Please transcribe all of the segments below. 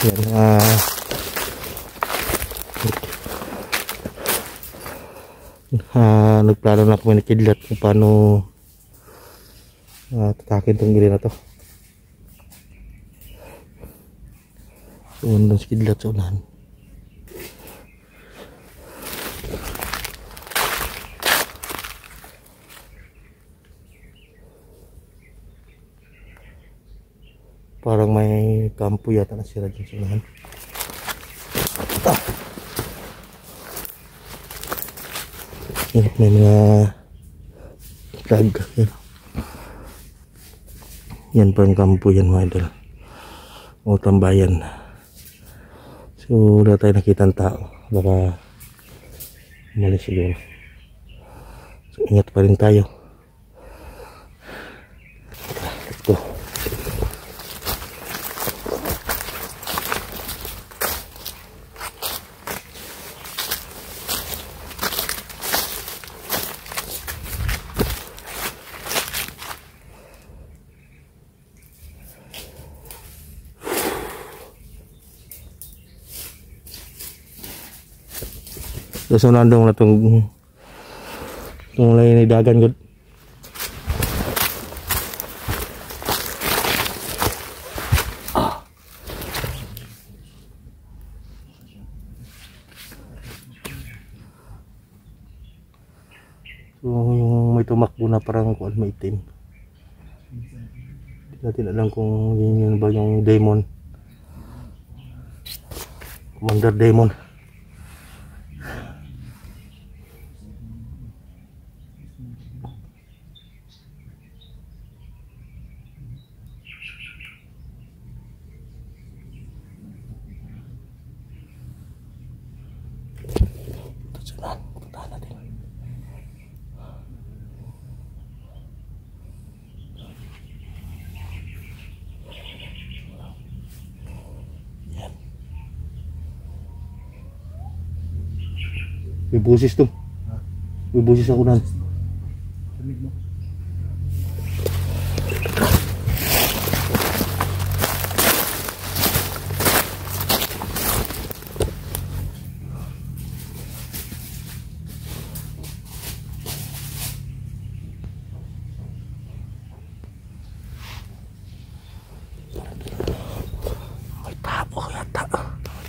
Yan, nagplano na kami ng kidlat kung paano tatakin itong gili na to. So, nandun si kidlat sa unahan. Parang may kampo yata nasira dyan sa unahan. May mga flag. Yan pa ang kampo yan mga idol. O tambayan. So wala tayo nakita ng tao. Baka umalis siguro. So ingat pa rin tayo. Let's go. So nandong na itong lain ay dagan good. So yung may tumakbo na parang kuan maitim. Hindi natin alam kung yun ba yung demon. Commander Demon. Puntahan natin. Yan. May busis to. May busis ako nan.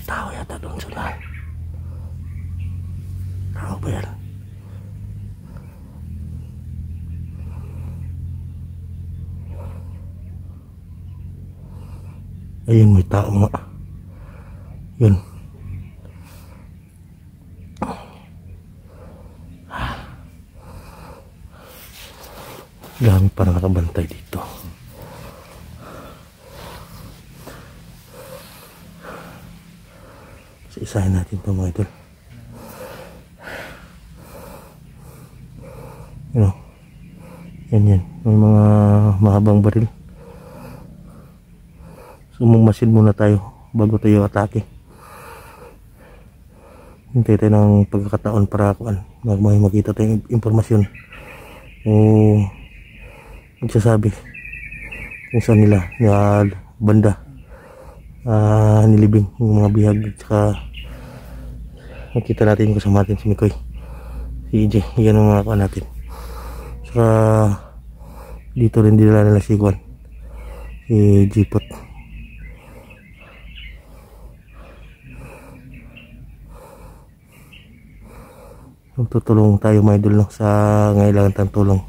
Tao yata doon sa lahat. Tao ba yan? Ayun, may tao nga. Yun. Dami pa nakabantay dito. Isahin natin ito mga idol. Yan. May mga mahabang baril. So magmasid muna tayo bago tayo atake. Hintay tayo ng pagkakataon para may makita tayong impormasyon o magsasabi kung saan nila yung banda nilibing yung mga bihag. At saka nakita natin yung kasama natin si Mikoy, si EJ. Yan ang mga kuha natin. Saka dito rin dinala nila si Juan, si Jipot. Tutulong tayo mga idol sa ngailangan tayong tulong.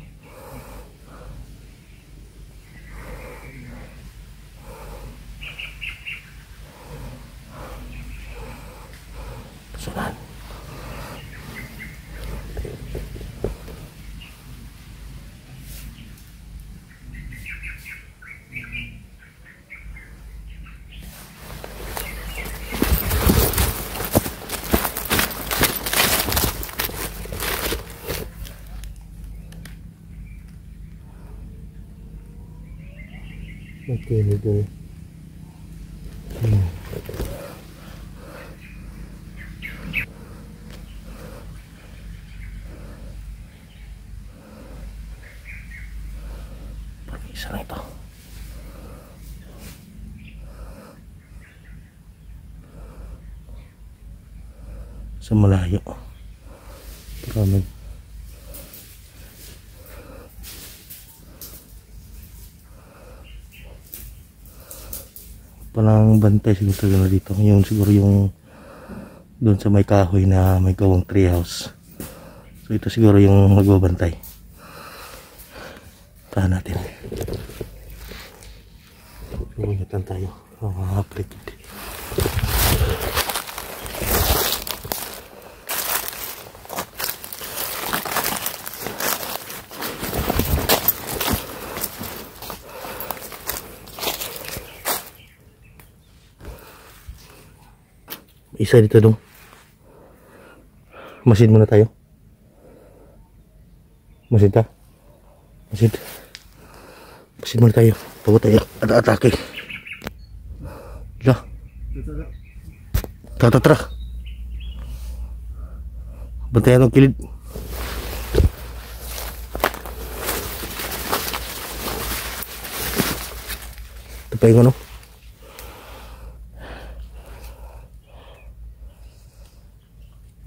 Sunan. Okay, idol. Isa na ito. sa malayo. Maraming parang bantay siguro talaga na dito. Yung siguro yung doon sa may kahoy na may gawang treehouse. So ito siguro yung magbabantay. Tahan natin. Ingatan tayo. Mga aplikid. Isa dito dong. Masid muna tayo. Masid ta. Masid. Masid muna tayo. Bago tayo atake. Lah. Tara. Bantayan ang kilid. Ito pa yung ano.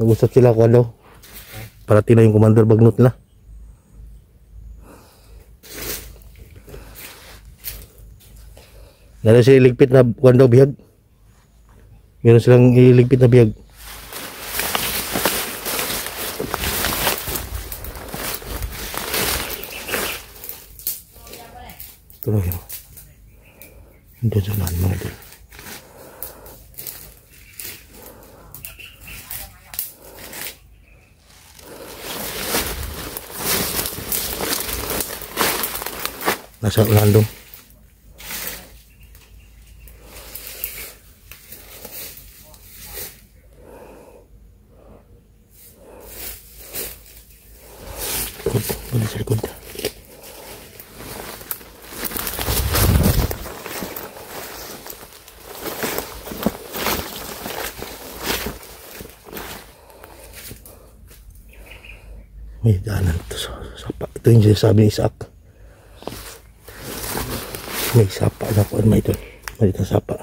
Nag-usap sila kung ano. Parating na yung commander bagnot nila. Meron silang iligpit na kuwan daw bihag. Meron silang iligpit na bihag. Ito lang yun. Hindi sa mga doon. Nasa ulandong. Balik sa likod. May daanan ito sa sapa. Ito yung sinasabi ni Isaac. May sapa na kuan may ito. May itong sapa.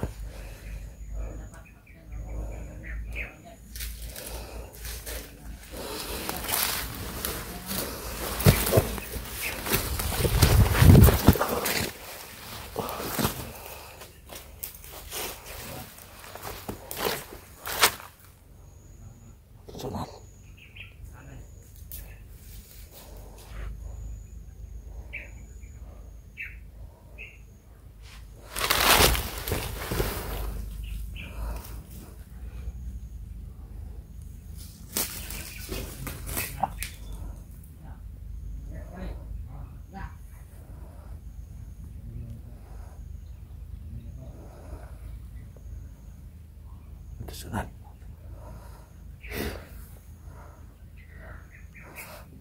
Sunod.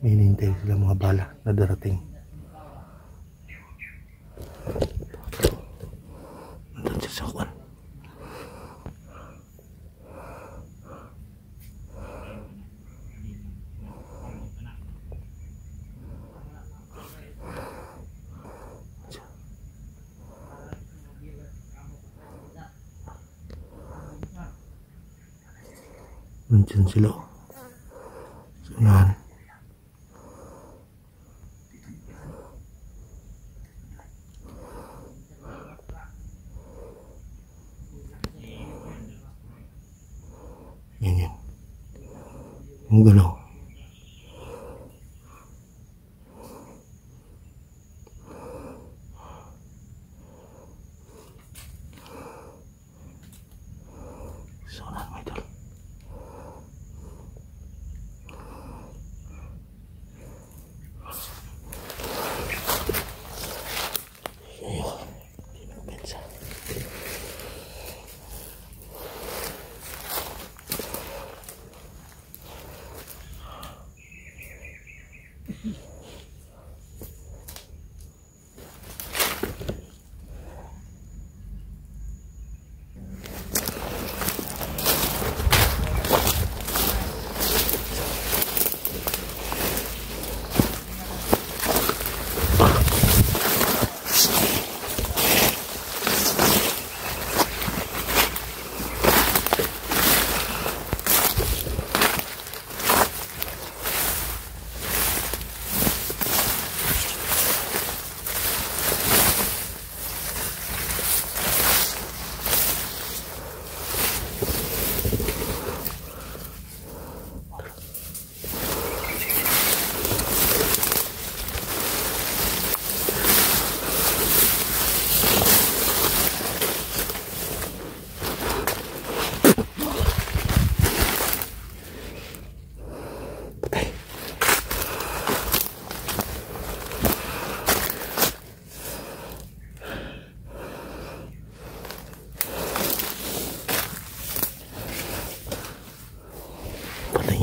May hinihintay sila mga bala na darating. Nandun siya sa kwan. Nandun sila. Sunahan. Yan. Ang galaw. Sunahan mo ito.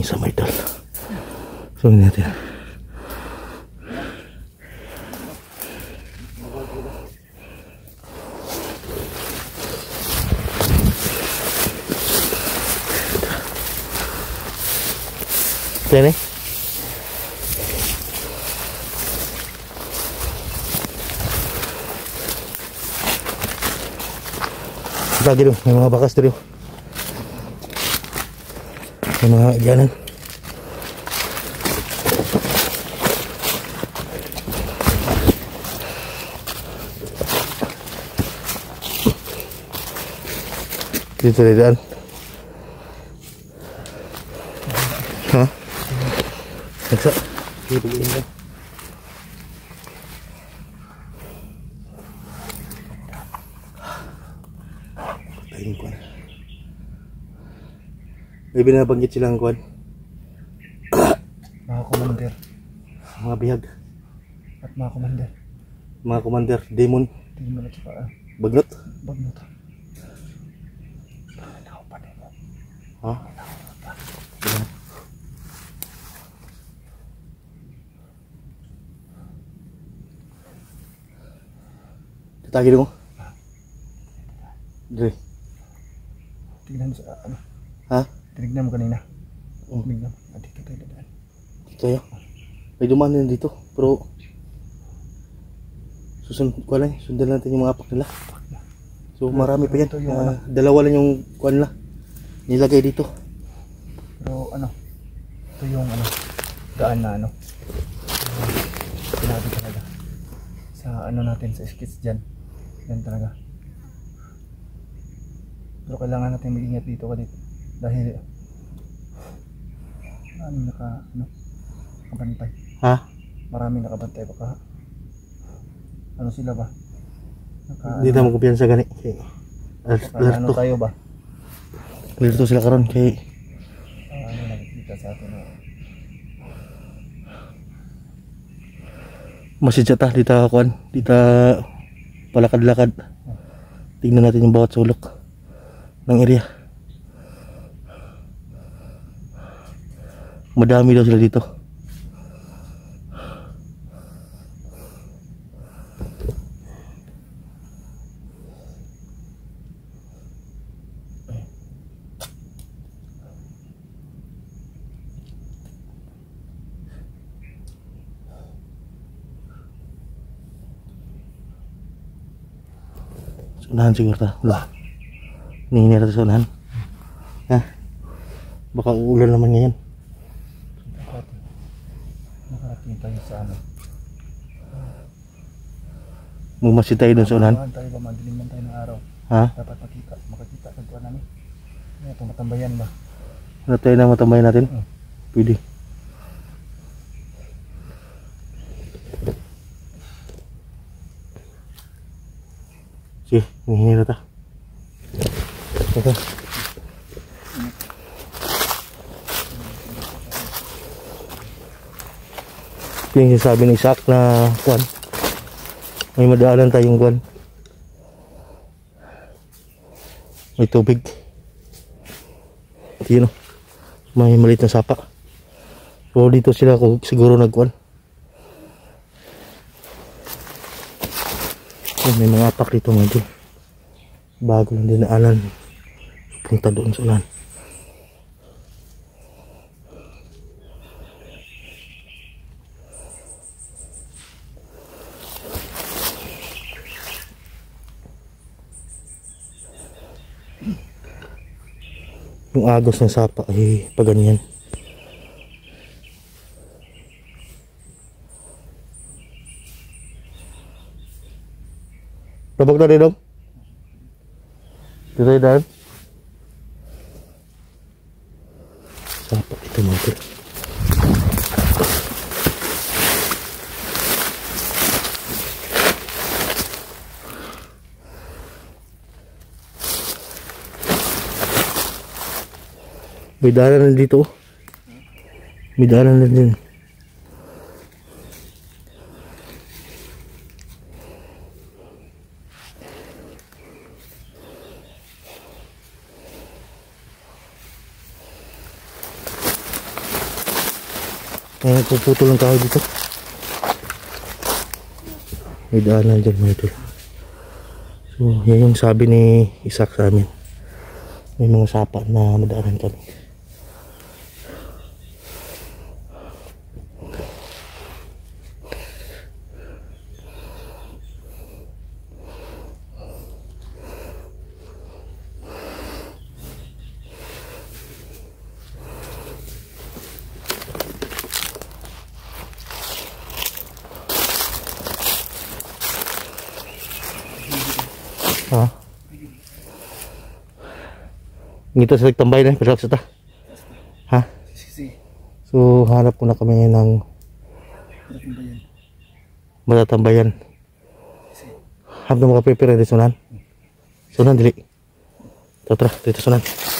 isa mga idol. Sungin natin. Yan eh. Lagi dong, may mga bakas dito. May mga agyanan. Dito na daan. Ha? Nagsa. Dito na daan. Patayin ko na. May binabanggit silang kuwan. Mga commander. Mga bihag. At mga commander. Mga commander. Demon. Demon at saka Bagnot. Bagnot. Nakaupan mo. Ha? Yan. Tatagin mo. Dre. Tignan mo sa ano. Ha? Tinignan mo kanina. Tinignan mo. Dito tayo dadaan. Dito yun. May dumaan na dito. Pero sundan natin yung mga apak nila. So marami pa yan. Ito yung ano. Dalawa lang yung kuwan nila nilagay dito. Pero ano. Ito yung ano. Daan na ano. Sinabi talaga. Sa ano natin. Sa skits dyan. Yan talaga. Pero kailangan natin mag-ingat dito ka dito. Dahil maraming nakabantay. Ha? Maraming nakabantay baka ano sila ba? Hindi na magkumpiyansa gani. Baka ano tayo ba? Alerto sila karon kay Ano nakikita sa atin na masidya ta dita kuan, dita palakad-lakad. Tingnan natin yung bawat sulok ng area. Madami daw sila dito. Unahan siguro ta. Lah. Ningin natin sa unahan. Ha? Baka uulan naman ngayon. nakarating tayo sa ano. Mumasid tayo dun sa unahan. Tayo ba madilim man tayo ng araw. Ha? Dapat makakita sa tuwan namin. Ito matambayan ba? Ano tayo na matambayan natin? Pwede. Sige, hingin na ta. Okay. Ito yung sinasabi ni Isaac na kwan. May madaanan tayong kwan. May tubig. Yun o. May maliit na sapa. So dito sila siguro nagkwan. May mga apak dito mga dito. Bago lang dinaanan. Punta doon sa ulan. Yung agos ng sapa ay paganyan. Labag na rin dong. Dito tayo. Sapa ito mga ito. May daanan na dito. May daanan na din. May puputol ng kahoy dito. May daanan dyan mga idol. So yan yung sabi ni Isaac sa amin. May mga sapa na madaanan kami. Ha? Ngito sa tambay na, pero sa ta. Ha? Sisi. So hanap muna kami ng matatambayan. Hanap na mga prepare di sunan. Sunan dili. Tara, dito sunan.